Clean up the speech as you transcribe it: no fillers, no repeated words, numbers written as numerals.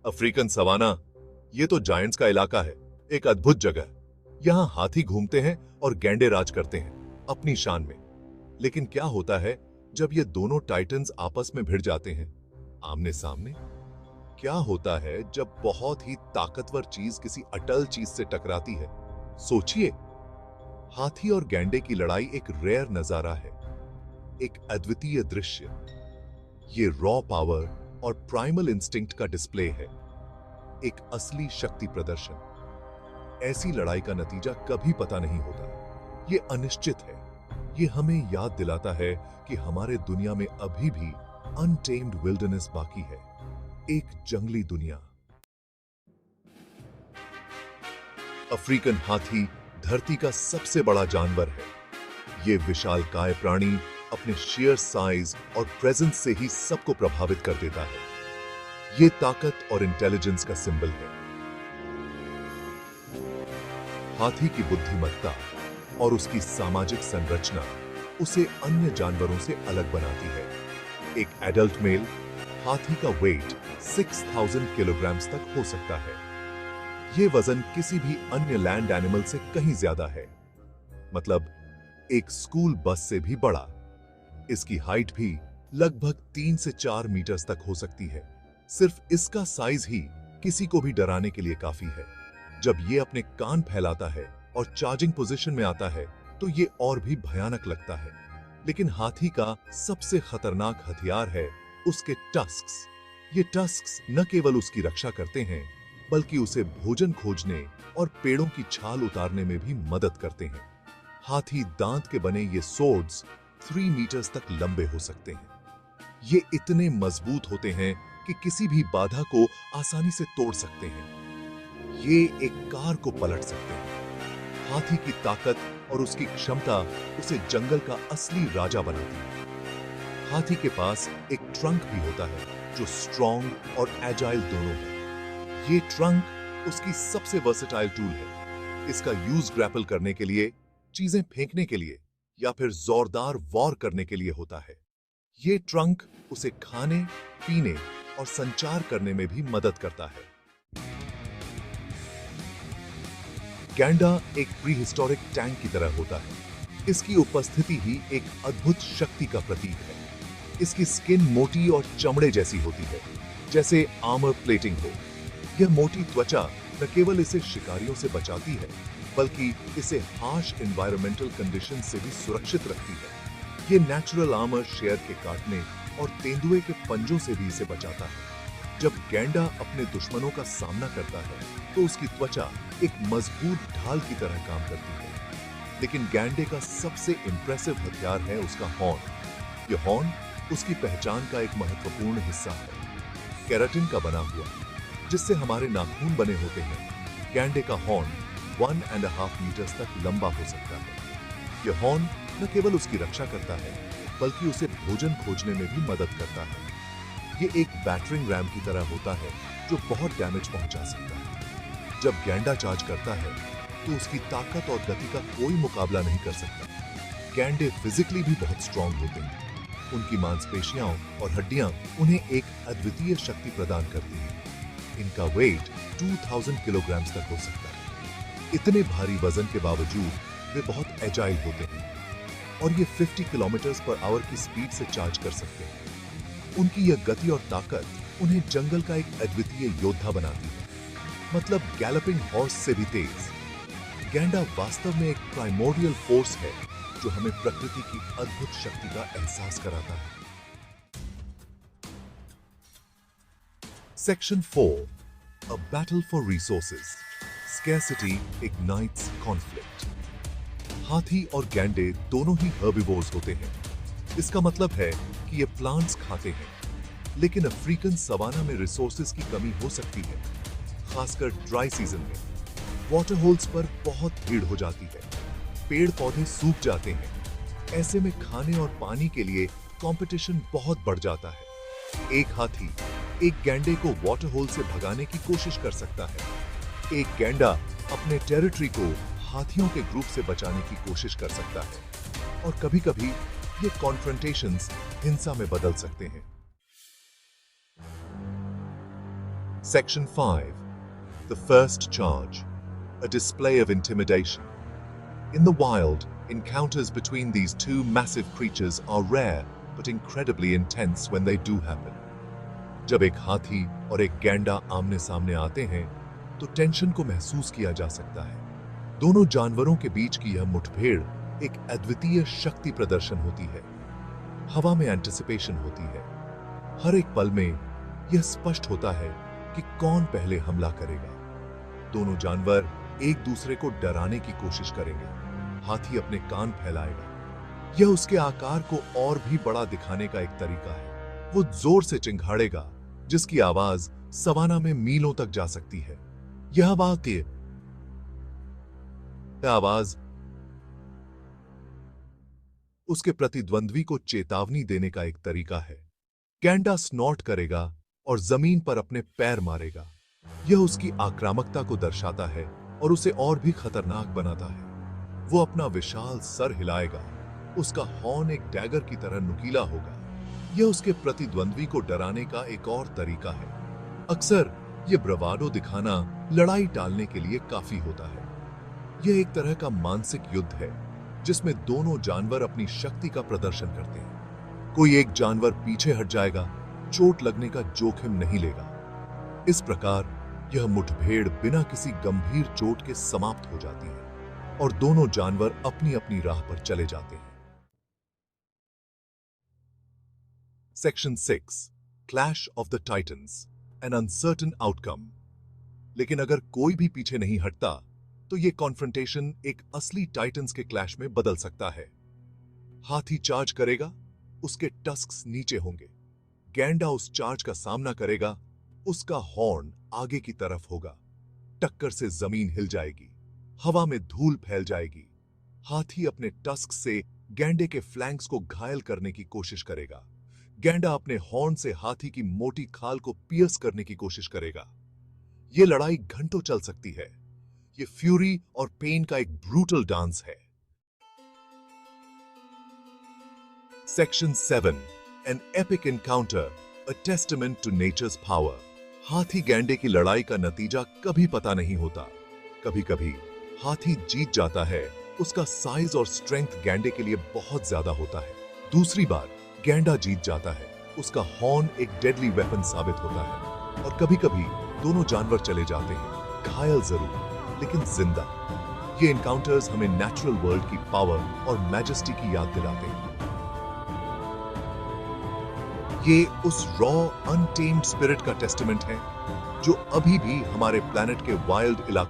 African savanna, ये तो giants का इलाका है, एक अद्भुत जगह। यहाँ हाथी घूमते हैं और गैंडे राज करते हैं अपनी शान में। लेकिन क्या होता है जब ये दोनों टाइटन्स आपस में भिड़ जाते हैं आमने सामने? क्या होता है जब बहुत ही ताकतवर चीज किसी अटल चीज से टकराती है? सोचिए, हाथी और गैंडे की लड़ाई एक रेयर नजारा है, एक अद्वितीय दृश्य। ये रॉ पावर और प्राइमल इंस्टिंक्ट का डिस्प्ले है, एक असली शक्ति प्रदर्शन। ऐसी लड़ाई का नतीजा कभी पता नहीं होता, ये अनिश्चित है। ये हमें याद दिलाता है कि हमारे दुनिया में अभी भी अनटेम्ड विल्डरनेस बाकी है, एक जंगली दुनिया। अफ्रीकन हाथी धरती का सबसे बड़ा जानवर है। ये विशालकाय प्राणी अपने शेयर साइज और प्रेजेंस से ही सबको प्रभावित कर देता है। ये ताकत और इंटेलिजेंस का सिंबल है। हाथी की बुद्धिमत्ता और उसकी सामाजिक संरचना उसे अन्य जानवरों से अलग बनाती है। एक एडल्ट मेल हाथी का वेट 6000 किलोग्राम्स तक हो सकता है। यह वजन किसी भी अन्य लैंड एनिमल से कहीं ज्यादा है, मतलब एक स्कूल बस से भी बड़ा। इसकी हाइट भी लगभग 3 से 4 मीटर्स तक हो सकती है। सिर्फ इसका साइज ही किसी को भी डराने के लिए काफी है। जब ये अपने कान फैलाता है और चार्जिंग पोजीशन में आता है तो ये और भी भयानक लगता है। लेकिन हाथी का सबसे खतरनाक हथियार है उसके टस्क्स। ये टस्क्स न केवल उसकी रक्षा करते हैं, बल्कि उसे भोजन खोजने और पेड़ों की छाल उतारने में भी मदद करते हैं। हाथी दांत के बने ये सोर्ड्स 3 मीटर्स तक लंबे हो सकते हैं। ये इतने मजबूत होते हैं कि किसी भी बाधा को आसानी से तोड़ सकते हैं। ये एक कार को पलट सकते हैं। हाथी की ताकत और उसकी क्षमता उसे जंगल का असली राजा बनाती है। हाथी के पास एक ट्रंक भी होता है जो स्ट्रॉन्ग और एजाइल दोनों है। ये ट्रंक उसकी सबसे वर्सेटाइल टूल है। इसका यूज ग्रैपल करने के लिए, चीजें फेंकने के लिए या फिर जोरदार वॉर करने के लिए होता है। ये ट्रंक उसे खाने, पीने और संचार करने में भी मदद करता है। गैंडा एक प्रीहिस्टोरिक टैंक की तरह होता है। इसकी उपस्थिति ही एक अद्भुत शक्ति का प्रतीक है। इसकी स्किन मोटी और चमड़े जैसी होती है, जैसे आर्मर प्लेटिंग हो। यह मोटी त्वचा न केवल इसे शिकारियों से बचाती है, बल्कि इसे हार्श एनवायरमेंटल कंडीशन से भी सुरक्षित रखती है। ये नेचुरल आर्मर शेर के काटने और तेंदुए के पंजों से भी इसे बचाता है। जब गैंडा अपने दुश्मनों का सामना करता है तो उसकी त्वचा एक मजबूत ढाल की तरह काम करती है। लेकिन गैंडे का सबसे इंप्रेसिव हथियार है उसका हॉर्न। यह हॉर्न उसकी पहचान का एक महत्वपूर्ण हिस्सा है, केराटिन का बना हुआ, जिससे हमारे नाखून बने होते हैं। गैंडे का हॉर्न 1.5 मीटर्स तक लंबा हो सकता है। यह हॉर्न न केवल उसकी रक्षा करता है, बल्कि उसे भोजन खोजने में भी मदद करता है। यह एक बैटरिंग रैम की तरह होता है जो बहुत डैमेज पहुंचा सकता है। जब गैंडा चार्ज करता है तो उसकी ताकत और गति का कोई मुकाबला नहीं कर सकता। गैंडे फिजिकली भी बहुत स्ट्रांग होते हैं। उनकी मांसपेशियां और हड्डियां उन्हें एक अद्वितीय शक्ति प्रदान करती हैं। इनका वेट 2000 किलोग्राम्स तक हो सकता है। इतने भारी वजन के बावजूद वे बहुत एजाइल होते हैं और ये 50 किलोमीटर्स पर आवर की स्पीड से चार्ज कर सकते हैं। उनकी यह गति और ताकत उन्हें जंगल का एक अद्वितीय योद्धा बनाती है, मतलब गैलपिंग हॉर्स से भी तेज। गैंडा वास्तव में एक प्राइमोर्डियल फोर्स है जो हमें प्रकृति की अद्भुत शक्ति का एहसास कराता है। Section 4, A battle for resources. Scarcity ignites conflict. हाथी और गैंडे दोनों ही हर्बिवोर्स होते हैं। इसका मतलब है कि ये प्लांट्स खाते हैं, लेकिन अफ्रीकन सवाना में रिसोर्सेज की कमी हो सकती है, खासकर ड्राई सीजन में। वाटर होल्स पर बहुत भीड़ हो जाती है, पेड़ पौधे सूख जाते हैं। ऐसे में खाने और पानी के लिए कंपटीशन बहुत बढ़ जाता है। एक हाथी एक गैंडे को वाटर होल से भगाने की कोशिश कर सकता है। एक गैंडा अपने टेरिटरी को हाथियों के ग्रुप से बचाने की कोशिश कर सकता है, और कभी-कभी ये कॉन्फ्रंटेशंस हिंसा में बदल सकते हैं। Section 5. The first charge. A display of intimidation. In the wild, encounters between these two massive creatures are rare but incredibly intense when they do happen. जब एक हाथी और एक गैंडा आमने सामने आते हैं तो टेंशन को महसूस किया जा सकता है। दोनों जानवरों के बीच की यह मुठभेड़ एक अद्वितीय शक्ति प्रदर्शन होती है। हवा में एंटिसिपेशन होती है। हर एक पल में यह स्पष्ट होता है कि कौन पहले हमला करेगा। दोनों जानवर एक दूसरे को डराने की कोशिश करेंगे। हाथी अपने कान फैलाएगा। यह उसके आकार को और भी बड़ा दिखाने का एक तरीका है। वो जोर से चिंघाड़ेगा, जिसकी आवाज सवाना में मीलों तक जा सकती है। यह आवाज उसके प्रतिद्वंद्वी को चेतावनी देने का एक तरीका है। गैंडा स्नॉट करेगा और जमीन पर अपने पैर मारेगा। यह उसकी आक्रामकता को दर्शाता है और उसे और भी खतरनाक बनाता है। वो अपना विशाल सर हिलाएगा। उसका हॉर्न एक डैगर की तरह नुकीला होगा। यह उसके प्रतिद्वंद्वी को डराने का एक और तरीका है। अक्सर यह ब्रवाडो दिखाना लड़ाई टालने के लिए काफी होता है। यह एक तरह का मानसिक युद्ध है जिसमें दोनों जानवर अपनी शक्ति का प्रदर्शन करते हैं। कोई एक जानवर पीछे हट जाएगा, चोट लगने का जोखिम नहीं लेगा। इस प्रकार यह मुठभेड़ बिना किसी गंभीर चोट के समाप्त हो जाती है और दोनों जानवर अपनी अपनी राह पर चले जाते हैं। Section 6. Clash of the Titans. An uncertain outcome. लेकिन अगर कोई भी पीछे नहीं हटता तो यह कॉन्फ्रंटेशन एक असली टाइटन्स के क्लैश में बदल सकता है। हाथी चार्ज करेगा, उसके टस्क्स नीचे होंगे। गैंडा उस चार्ज का सामना करेगा, उसका हॉर्न आगे की तरफ होगा। टक्कर से जमीन हिल जाएगी, हवा में धूल फैल जाएगी। हाथी अपने टस्क से गैंडे के फ्लैंक्स को घायल करने की कोशिश करेगा। गैंडा अपने हॉर्न से हाथी की मोटी खाल को पियर्स करने की कोशिश करेगा। यह लड़ाई घंटों चल सकती है। यह फ्यूरी और पेन का एक ब्रूटल डांस है। Section 7. An epic encounter, a testament to nature's power. हाथी गैंडे की लड़ाई का नतीजा कभी पता नहीं होता। कभी-कभी हाथी जीत जाता है। उसका साइज और स्ट्रेंथ गैंडे के लिए बहुत ज्यादा होता है। दूसरी बार गैंडा जीत जाता है। उसका हॉर्न एक डेडली वेपन साबित होता है। और कभी-कभी दोनों जानवर चले जाते हैं, घायल जरूर लेकिन जिंदा। ये एनकाउंटर्स हमें नेचुरल वर्ल्ड की पावर और मैजेस्टी की याद दिलाते हैं। ये उस रॉ अनटेम्ड स्पिरिट का टेस्टामेंट है जो अभी भी हमारे प्लैनेट के वाइल्ड इलाकों